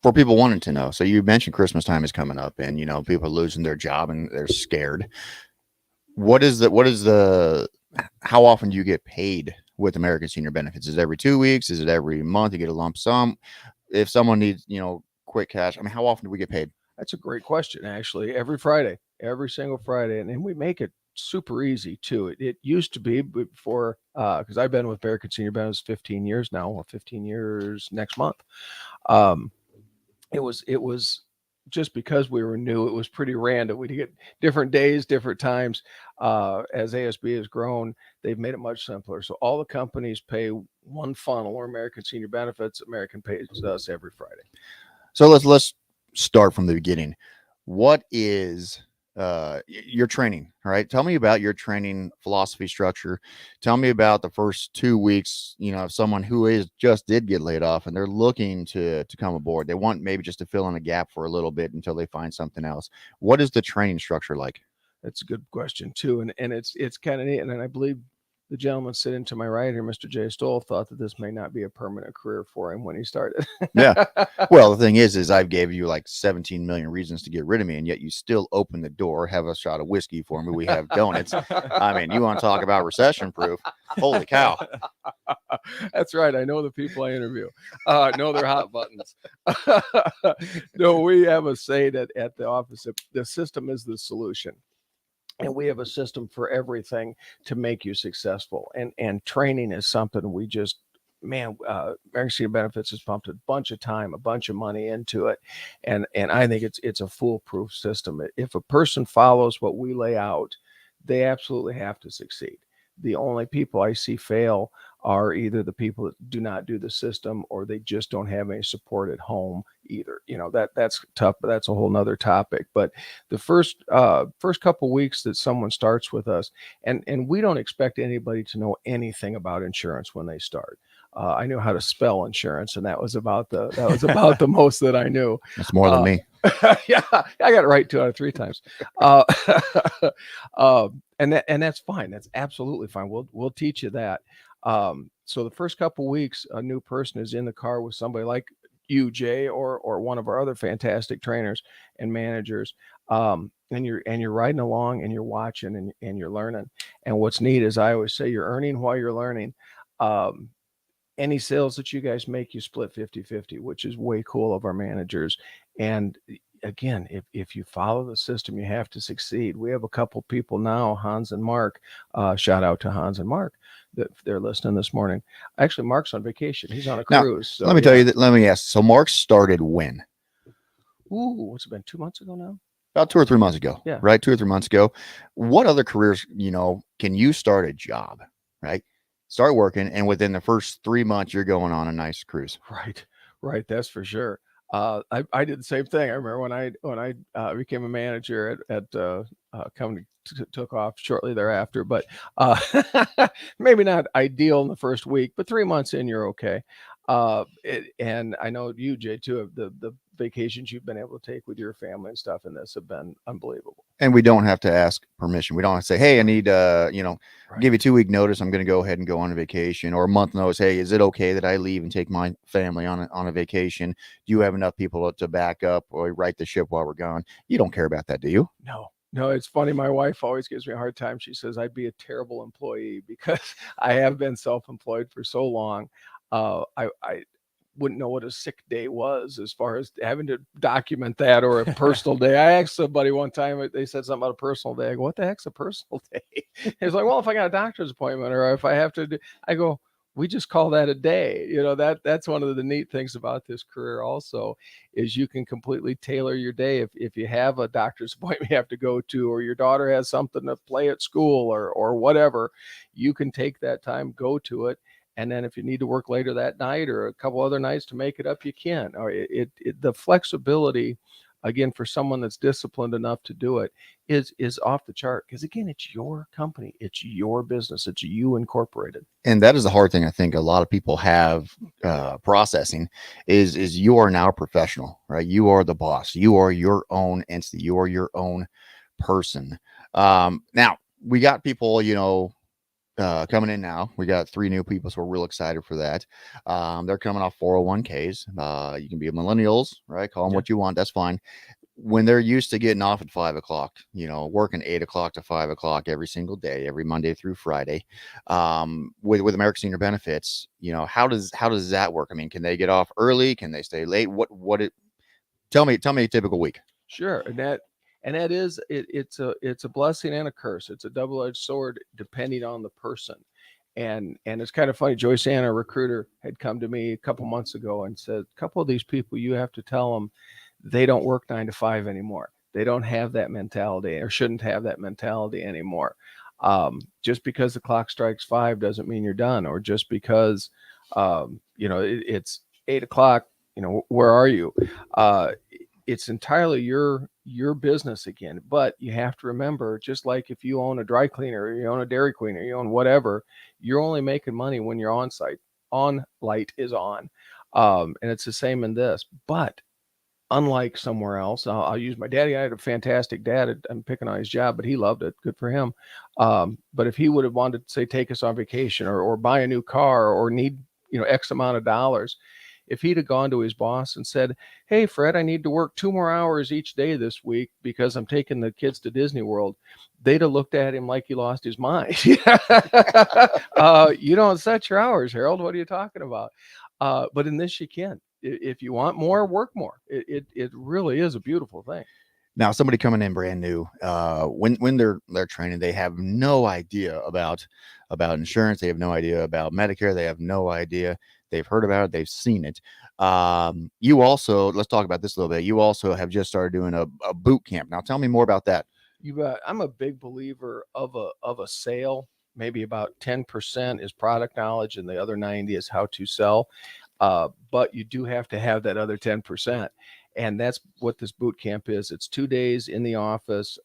for people wanting to know, so you mentioned Christmas time is coming up, and people are losing their job and they're scared. How often do you get paid with American Senior Benefits? Is it every 2 weeks? Is it every month? You get a lump sum? If someone needs, quick cash, how often do we get paid? That's a great question, actually. Every Friday, every single Friday. And we make it super easy too. It used to be before, because I've been with American Senior Benefits 15 years now, well, 15 years next month. It was just because we were new, it was pretty random. We'd get different days, different times. As ASB has grown, they've made it much simpler. So all the companies pay one funnel, or American Senior Benefits. American pays us every Friday. So let's start from the beginning. What is your training? All right. Tell me about your training philosophy structure. Tell me about the first 2 weeks, of someone who just did get laid off and they're looking to come aboard. They want maybe just to fill in a gap for a little bit until they find something else. What is the training structure like? That's a good question too. And it's kind of neat. And I believe the gentleman sitting to my right here, Mr. Jay Stoll, thought that this may not be a permanent career for him when he started. Yeah. Well, the thing is I gave you like 17 million reasons to get rid of me, and yet you still open the door, have a shot of whiskey for me. We have donuts. You want to talk about recession proof? Holy cow. That's right. I know the people I interview. Know their hot buttons. No, we have a saying at the office that the system is the solution. And we have a system for everything to make you successful. And training is something we just, American Senior Benefits has pumped a bunch of time, a bunch of money into it. And I think it's a foolproof system. If a person follows what we lay out, they absolutely have to succeed. The only people I see fail are either the people that do not do the system, or they just don't have any support at home either. That's tough, but that's a whole nother topic. But the first couple weeks that someone starts with us, and we don't expect anybody to know anything about insurance when they start. I knew how to spell insurance, and that was about the most that I knew. That's more than me. Yeah, I got it right 2 out of 3 times. And that's fine. That's absolutely fine. We'll teach you that. So the first couple weeks, a new person is in the car with somebody like you, Jay, or one of our other fantastic trainers and managers. And you're riding along and you're watching and you're learning. And what's neat is I always say you're earning while you're learning. any sales that you guys make, you split 50-50, which is way cool of our managers. And again, if you follow the system, you have to succeed. We have a couple people now, Hans and Mark. Shout out to Hans and Mark that they're listening this morning. Actually, Mark's on vacation. He's on a Now, cruise. So, let me tell you that. Let me ask. So Mark started when? Ooh, what's it been? 2 months ago now? About 2 or 3 months ago. Yeah. Right. 2 or 3 months ago. What other careers, can you start a job, right? Start working, and within the first 3 months, you're going on a nice cruise. Right. That's for sure. I did the same thing. I remember when I became a manager at company took off shortly thereafter, but maybe not ideal in the first week, but 3 months in, you're okay. And I know you, Jay, too, the vacations you've been able to take with your family and stuff in this have been unbelievable. And we don't have to ask permission. We don't have to say, hey, I need, give you 2 week notice. I'm going to go ahead and go on a vacation, or a month notice. Hey, is it okay that I leave and take my family on a vacation? Do you have enough people to back up or right the ship while we're gone? You don't care about that, do you? No, it's funny. My wife always gives me a hard time. She says I'd be a terrible employee because I have been self-employed for so long. I wouldn't know what a sick day was as far as having to document that, or a personal day. I asked somebody one time, they said something about a personal day. I go, what the heck's a personal day? It's like, well, if I got a doctor's appointment, or if I have to do, I go, we just call that a day. That's one of the neat things about this career also, is you can completely tailor your day. If you have a doctor's appointment you have to go to, or your daughter has something to play at school, or whatever, you can take that time, go to it. And then if you need to work later that night or a couple other nights to make it up, you can. Or the flexibility, again, for someone that's disciplined enough to do it is off the chart. Because again, it's your company, it's your business, it's you incorporated. And that is the hard thing I think a lot of people have processing is you are now a professional, right? You are the boss. You are your own entity. You are your own person. Now we got people, coming in now. We got 3 new people, so we're real excited for that. They're coming off 401ks. You can be millennials, right? Call them what you want. That's fine. When they're used to getting off at 5 o'clock, working 8 o'clock to 5 o'clock every single day, every Monday through Friday, with American Senior Benefits, how does that work? I mean, can they get off early? Can they stay late? Tell me a typical week. Sure. And that is, it's a blessing and a curse. It's a double-edged sword depending on the person. And it's kind of funny. Joyce Ann, a recruiter, had come to me a couple months ago and said, a couple of these people, you have to tell them they don't work 9 to 5 anymore. They don't have that mentality, or shouldn't have that mentality anymore. Just because the clock strikes 5 doesn't mean you're done. Or just because, it's 8 o'clock, where are you? It's entirely your business again, but you have to remember, just like if you own a dry cleaner, or you own a Dairy Queen, or you own whatever, you're only making money when you're on site. Light is on. And it's the same in this, but unlike somewhere else, I'll use my daddy. I had a fantastic dad. I'm picking on his job, but he loved it. Good for him. But if he would have wanted to say, take us on vacation, or buy a new car, or need, X amount of dollars, if he'd have gone to his boss and said, hey, Fred, I need to work 2 more hours each day this week because I'm taking the kids to Disney World, they'd have looked at him like he lost his mind. You don't set your hours, Harold. What are you talking about? But in this, you can. If you want more, work more. It really is a beautiful thing. Now, somebody coming in brand new, when they're training, they have no idea about insurance. They have no idea about Medicare. They have no idea. They've heard about it. They've seen it. You also, let's talk about this a little bit. You also have just started doing a boot camp. Now, tell me more about that. I'm a big believer of a sale. Maybe about 10% is product knowledge, and the other 90 is how to sell. But you do have to have that other 10%. And that's what this boot camp is. It's 2 days in the office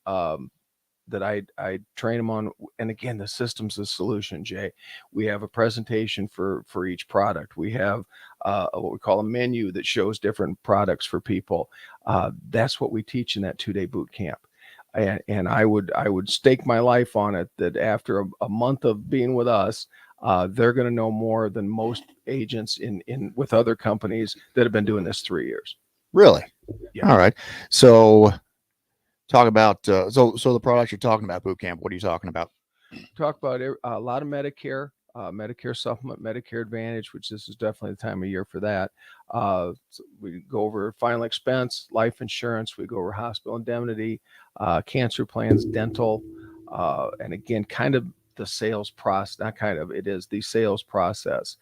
that I train them on. And again, the system's the solution, Jay. We have a presentation for each product. We have what we call a menu that shows different products for people. That's what we teach in that 2-day boot camp. And I would stake my life on it that after a month of being with us, they're going to know more than most agents in with other companies that have been doing this 3 years. Really? Yeah. All right. So talk about, so the products you're talking about, boot camp, what are you talking about? Talk about a lot of Medicare, Medicare Supplement, Medicare Advantage, which this is definitely the time of year for that. So we go over final expense, life insurance. We go over hospital indemnity, cancer plans, dental, and again, kind of the sales process. Not kind of, it is the sales process.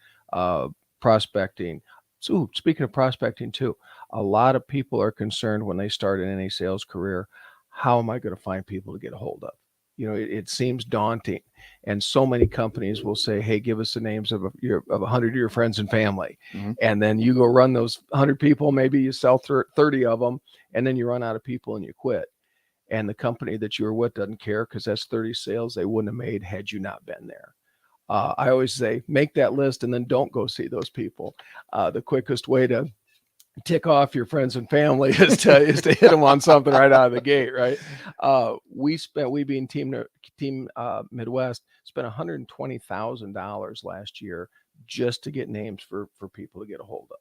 Prospecting. So speaking of prospecting too, a lot of people are concerned when they start in any sales career. How am I going to find people to get a hold of? It seems daunting, and so many companies will say, "Hey, give us the names of 100 of your friends and family," and then you go run those 100 people. Maybe you sell 30 of them, and then you run out of people and you quit. And the company that you were with doesn't care, because that's 30 sales they wouldn't have made had you not been there. I always say, make that list and then don't go see those people. The quickest way to tick off your friends and family is to hit them on something right out of the gate, right? We being Team Midwest spent $120,000 last year just to get names for people to get a hold of.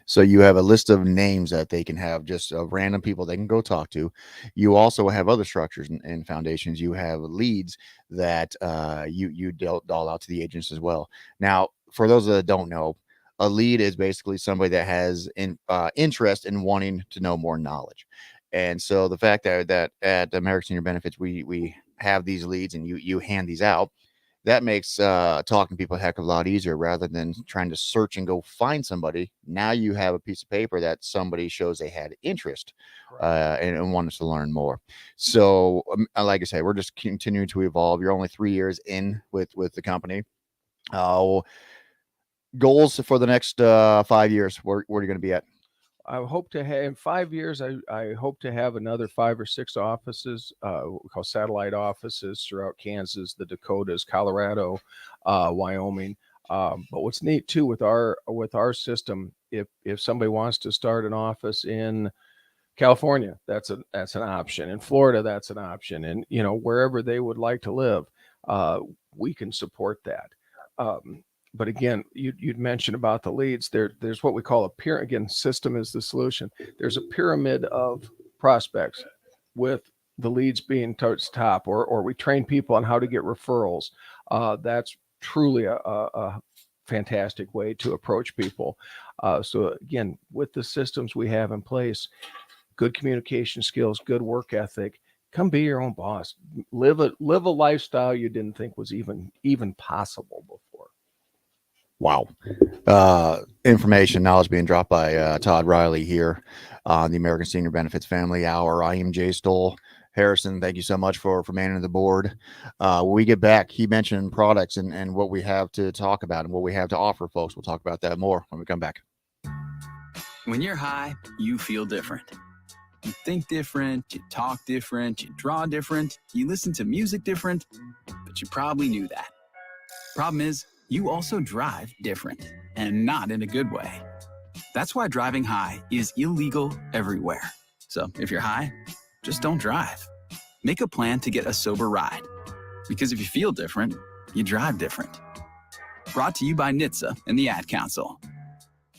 So you have a list of names that they can have, just random people they can go talk to. You also have other structures and foundations. You have leads that you dole out to the agents as well. Now, for those that don't know, a lead is basically somebody that has interest in wanting to know more knowledge. And so the fact that at American Senior Benefits, we have these leads and you hand these out, that makes talking to people a heck of a lot easier, rather than trying to search and go find somebody. Now you have a piece of paper that somebody shows they had interest and wanted to learn more. So like I say, we're just continuing to evolve. You're only 3 years in with the company. Goals for the next 5 years, where are you going to be at? I hope to have, in 5 years, I hope to have another 5 or 6 offices, what we call satellite offices throughout Kansas, the Dakotas, Colorado, Wyoming. But what's neat too with our system, if somebody wants to start an office in California, that's an option. In Florida, that's an option. And wherever they would like to live, we can support that. But again, you'd mentioned about the leads. There's what we call a pyramid. Again, system is the solution. There's a pyramid of prospects, with the leads being towards the top, or we train people on how to get referrals. That's truly a fantastic way to approach people. So again, with the systems we have in place, good communication skills, good work ethic, come be your own boss. Live a lifestyle you didn't think was even possible before. Wow. Information, knowledge being dropped by Todd Riley here on the American Senior Benefits Family Hour. I am Jay Stoll. Harrison, thank you so much for manning the board. When we get back, he mentioned products and what we have to talk about and what we have to offer folks. We'll talk about that more when we come back. When you're high, you feel different. You think different, you talk different, you draw different, you listen to music different, but you probably knew that. Problem is, you also drive different, and not in a good way. That's why driving high is illegal everywhere. So if you're high, just don't drive. Make a plan to get a sober ride. Because if you feel different, you drive different. Brought to you by NHTSA and the Ad Council.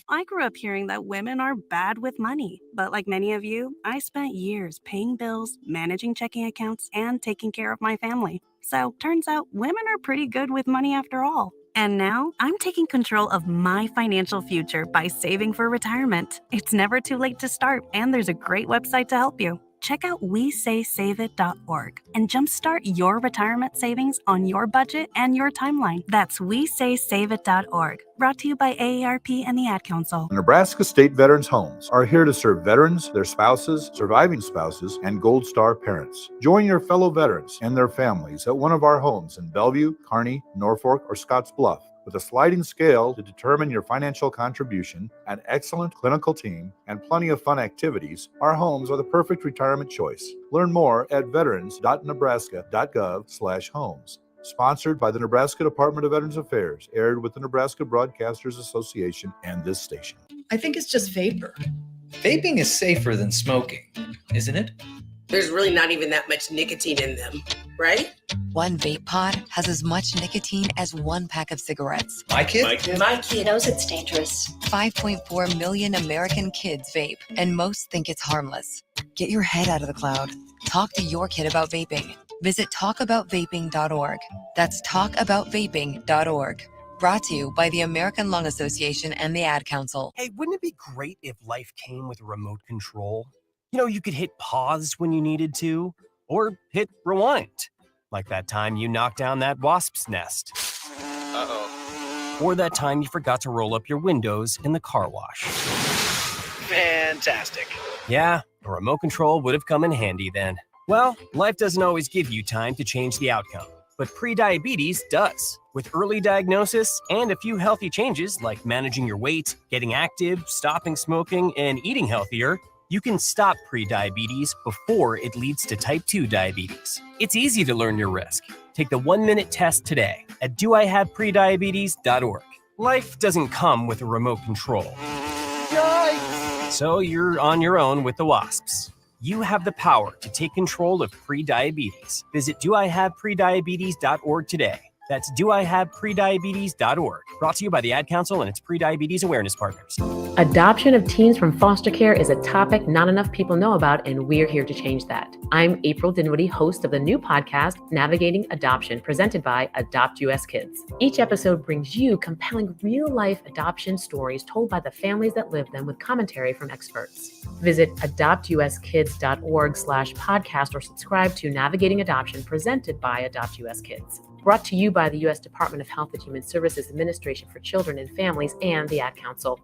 I grew up hearing that women are bad with money, but like many of you, I spent years paying bills, managing checking accounts, and taking care of my family. So turns out women are pretty good with money after all. And now I'm taking control of my financial future by saving for retirement. It's never too late to start, and there's a great website to help you. Check out WeSaySaveIt.org and jumpstart your retirement savings on your budget and your timeline. That's WeSaySaveIt.org. Brought to you by AARP and the Ad Council. Nebraska State Veterans Homes are here to serve veterans, their spouses, surviving spouses, and Gold Star parents. Join your fellow veterans and their families at one of our homes in Bellevue, Kearney, Norfolk, or Scottsbluff. With a sliding scale to determine your financial contribution, an excellent clinical team, and plenty of fun activities, our homes are the perfect retirement choice. Learn more at veterans.nebraska.gov/homes. Sponsored by the Nebraska Department of Veterans Affairs, aired with the Nebraska Broadcasters Association and this station. I think it's just vapor. Vaping is safer than smoking, isn't it? There's really not even that much nicotine in them, right? One vape pod has as much nicotine as one pack of cigarettes. My kid knows it's dangerous. 5.4 million American kids vape, and most think it's harmless. Get your head out of the cloud. Talk to your kid about vaping. Visit talkaboutvaping.org. That's talkaboutvaping.org. Brought to you by the American Lung Association and the Ad Council. Hey, wouldn't it be great if life came with a remote control? You know, you could hit pause when you needed to, or hit rewind, like that time you knocked down that wasp's nest. Uh-oh. Or that time you forgot to roll up your windows in the car wash. Fantastic. Yeah, a remote control would have come in handy then. Well, life doesn't always give you time to change the outcome, but prediabetes does. With early diagnosis and a few healthy changes like managing your weight, getting active, stopping smoking, and eating healthier, you can stop prediabetes before it leads to type 2 diabetes. It's easy to learn your risk. Take the 1-minute test today at doihaveprediabetes.org. Life doesn't come with a remote control. Yikes! So you're on your own with the wasps. You have the power to take control of prediabetes. Visit doihaveprediabetes.org today. That's doihaveprediabetes.org. Brought to you by the Ad Council and its Prediabetes Awareness Partners. Adoption of teens from foster care is a topic not enough people know about, and we're here to change that. I'm April Dinwiddie, host of the new podcast, Navigating Adoption, presented by Adopt US Kids. Each episode brings you compelling real-life adoption stories told by the families that live them with commentary from experts. Visit adoptuskids.org/podcast or subscribe to Navigating Adoption, presented by Adopt US Kids. Brought to you by the U.S. Department of Health and Human Services Administration for Children and Families and the Ad Council.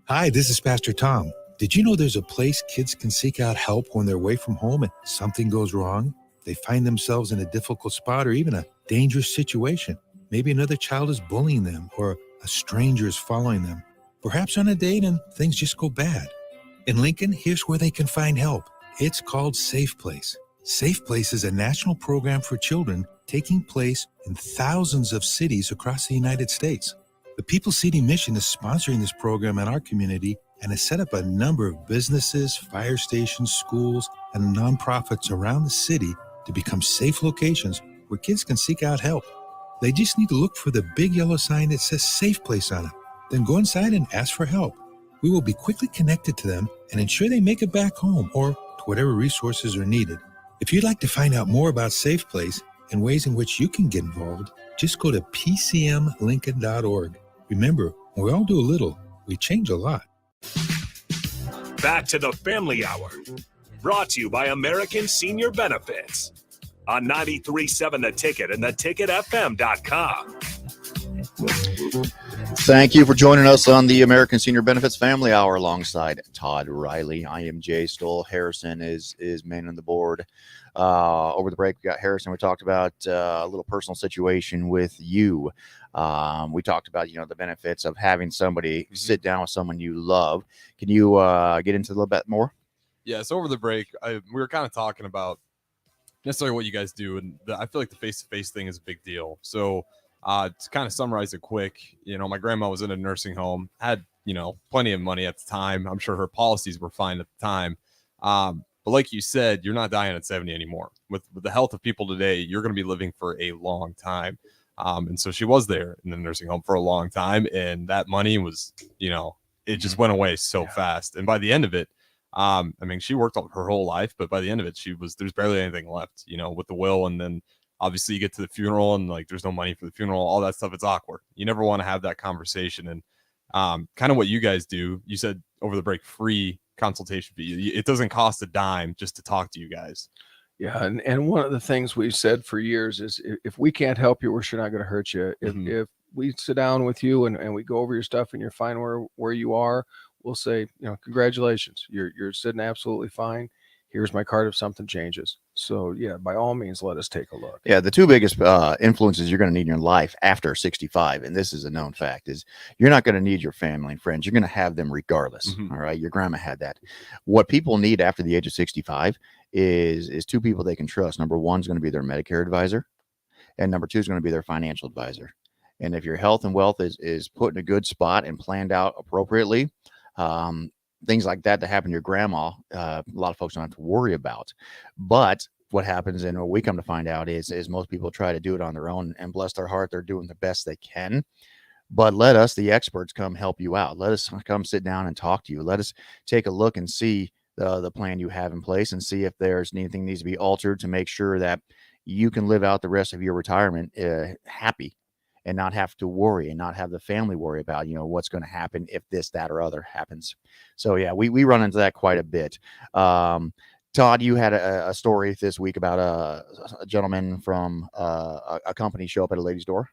Hi, this is Pastor Tom. Did you know there's a place kids can seek out help when they're away from home and something goes wrong? They find themselves in a difficult spot or even a dangerous situation. Maybe another child is bullying them or a stranger is following them. Perhaps on a date and things just go bad. In Lincoln, here's where they can find help. It's called Safe Place. Safe Place is a national program for children taking place in thousands of cities across the United States. The People City Mission is sponsoring this program in our community and has set up a number of businesses, fire stations, schools, and nonprofits around the city to become safe locations where kids can seek out help. They just need to look for the big yellow sign that says Safe Place on it. Then go inside and ask for help. We will be quickly connected to them and ensure they make it back home or to whatever resources are needed. If you'd like to find out more about Safe Place and ways in which you can get involved, just go to pcmlincoln.org. Remember, when we all do a little, we change a lot. Back to the Family Hour, brought to you by American Senior Benefits on 93.7 The Ticket and theticketfm.com. Thank you for joining us on the American Senior Benefits Family Hour alongside Todd Riley. I am Jay Stoll. Harrison is manning the board. Over the break, we got Harrison. We talked about a little personal situation with you. We talked about, the benefits of having somebody sit down with someone you love. Can you get into a little bit more? Yeah, so over the break, we were kind of talking about necessarily what you guys do. And I feel like the face-to-face thing is a big deal. So to kind of summarize it quick, my grandma was in a nursing home, had, plenty of money at the time. I'm sure her policies were fine at the time. But like you said, you're not dying at 70 anymore. With the health of people today, you're going to be living for a long time. And so she was there in the nursing home for a long time. And that money was, it just went away so fast. And by the end of it, she worked her whole life, but by the end of it, there's barely anything left, with the will. And then obviously you get to the funeral and there's no money for the funeral, all that stuff. It's awkward. You never want to have that conversation. And kind of what you guys do, you said over the break, free consultation fee. It doesn't cost a dime just to talk to you guys. Yeah, and one of the things we've said for years is if we can't help you, we're sure not going to hurt you. If we sit down with you and we go over your stuff and you're fine where you are, we'll say, congratulations, you're sitting absolutely fine. Here's my card if something changes. So yeah, by all means, let us take a look. Yeah, the two biggest influences you're going to need in your life after 65, and this is a known fact, is you're not going to need your family and friends. You're going to have them regardless. All right, your grandma had that. What people need after the age of 65 is two people they can trust. Number one is going to be their Medicare advisor, and number two is going to be their financial advisor. And if your health and wealth is put in a good spot and planned out appropriately, things like that happen to your grandma, a lot of folks don't have to worry about. But what happens, and what we come to find out is most people try to do it on their own, and bless their heart, they're doing the best they can. But let us, the experts, come help you out. Let us come sit down and talk to you. Let us take a look and see the plan you have in place and see if there's anything needs to be altered to make sure that you can live out the rest of your retirement happy and not have to worry and not have the family worry about, what's going to happen if this, that, or other happens. So yeah, we run into that quite a bit. Todd, you had a story this week about a gentleman from a company show up at a lady's door.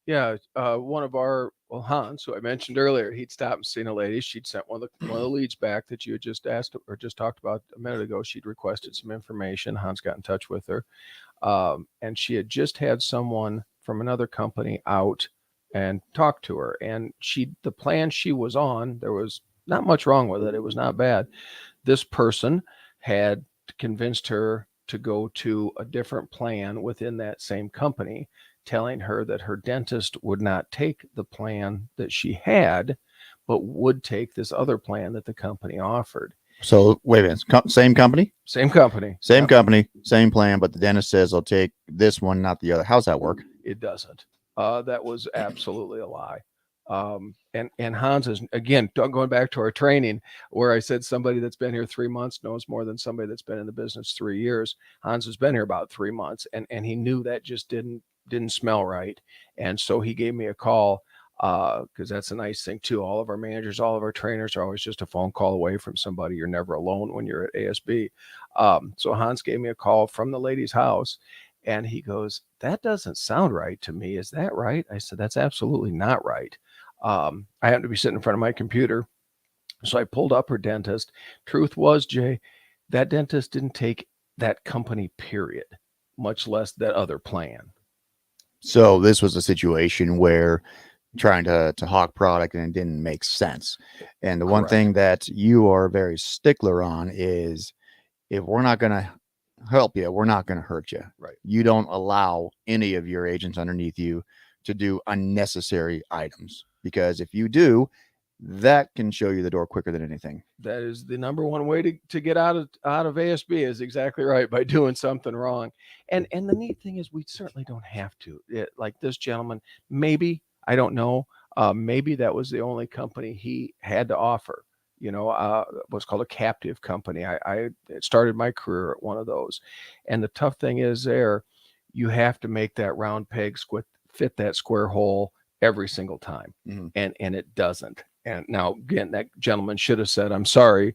Yeah, one of our Hans, who I mentioned earlier, he'd stopped and seen a lady. She'd sent one of the leads back that you had just asked or just talked about a minute ago. She'd requested some information. Hans got in touch with her, and she had just had someone from another company out and talk to her. And the plan she was on, there was not much wrong with it. It was not bad. This person had convinced her to go to a different plan within that same company, telling her that her dentist would not take the plan that she had, but would take this other plan that the company offered. So wait a minute, same company? Same company. Same company, same plan, but the dentist says I'll take this one, not the other. How's that work? It doesn't. That was absolutely a lie. And Hans is, again, going back to our training where I said somebody that's been here 3 months knows more than somebody that's been in the business 3 years. Hans has been here about 3 months, and he knew that just didn't smell right. And so he gave me a call, because that's a nice thing too. All of our managers, all of our trainers are always just a phone call away from somebody. You're never alone when you're at ASB. So Hans gave me a call from the lady's house, and he goes, "That doesn't sound right to me. Is that right?" I said, "That's absolutely not right." I happened to be sitting in front of my computer, so I pulled up her dentist. Truth was, Jay, that dentist didn't take that company, period, much less that other plan. So this was a situation where trying to hawk product and it didn't make sense. And the one thing that you are very stickler on is, if we're not going to help you, we're not going to hurt you. Right. You don't allow any of your agents underneath you to do unnecessary items, because if you do, that can show you the door quicker than anything. That is the number one way to get out of ASB, is exactly right, by doing something wrong. And the neat thing is, we certainly don't have to. Like this gentleman, maybe, I don't know, maybe that was the only company he had to offer. What's called a captive company. I started my career at one of those. And the tough thing is, you have to make that round peg fit that square hole every single time. Mm-hmm. And it doesn't. And now, again, that gentleman should have said, "I'm sorry,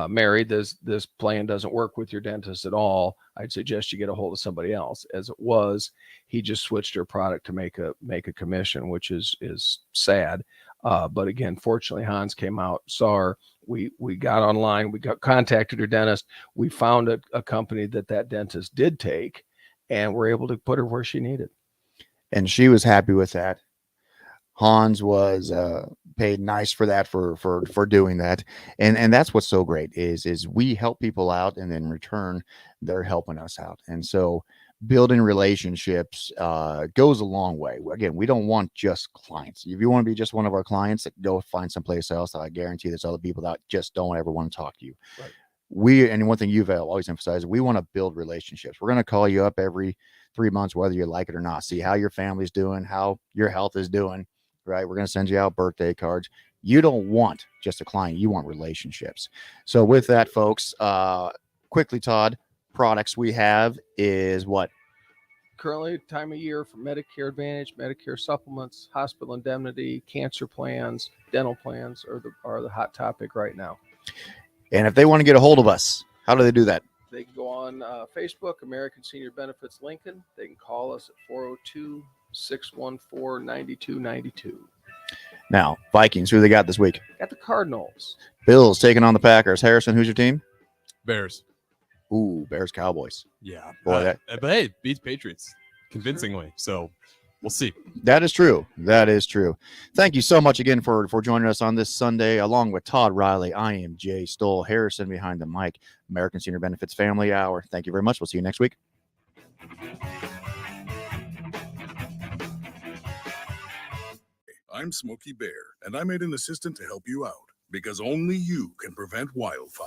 Mary, this plan doesn't work with your dentist at all. I'd suggest you get a hold of somebody else." As it was, he just switched her product to make a commission, which is sad. But again, fortunately, Hans came out, saw her. We got online, we contacted her dentist. We found a company that dentist did take, and we're able to put her where she needed. And she was happy with that. Hans was paid nice for that, for doing that. And that's what's so great is we help people out, and in return, they're helping us out. And so building relationships goes a long way. Again, we don't want just clients. If you want to be just one of our clients, go find someplace else. I guarantee there's other people that just don't ever want to talk to you. Right. And one thing you've always emphasized, we want to build relationships. We're going to call you up every 3 months, whether you like it or not, see how your family's doing, how your health is doing. Right. We're going to send you out birthday cards. You don't want just a client. You want relationships. So with that, folks, quickly, Todd, products we have is what? Currently, time of year for Medicare Advantage, Medicare supplements, hospital indemnity, cancer plans, dental plans are the hot topic right now. And if they want to get a hold of us, how do they do that? They can go on Facebook, American Senior Benefits Lincoln. They can call us at 402-614-9292. Now, Vikings, who they got this week? Got the Cardinals. Bills taking on the Packers. Harrison, who's your team? Bears. Ooh, Bears, Cowboys. Yeah. Boy, but hey, beats Patriots convincingly. So we'll see. That is true. That is true. Thank you so much again for joining us on this Sunday, along with Todd Riley. I am Jay Stoll. Harrison behind the mic. American Senior Benefits Family Hour. Thank you very much. We'll see you next week. I'm Smokey Bear, and I made an assistant to help you out, because only you can prevent wildfire.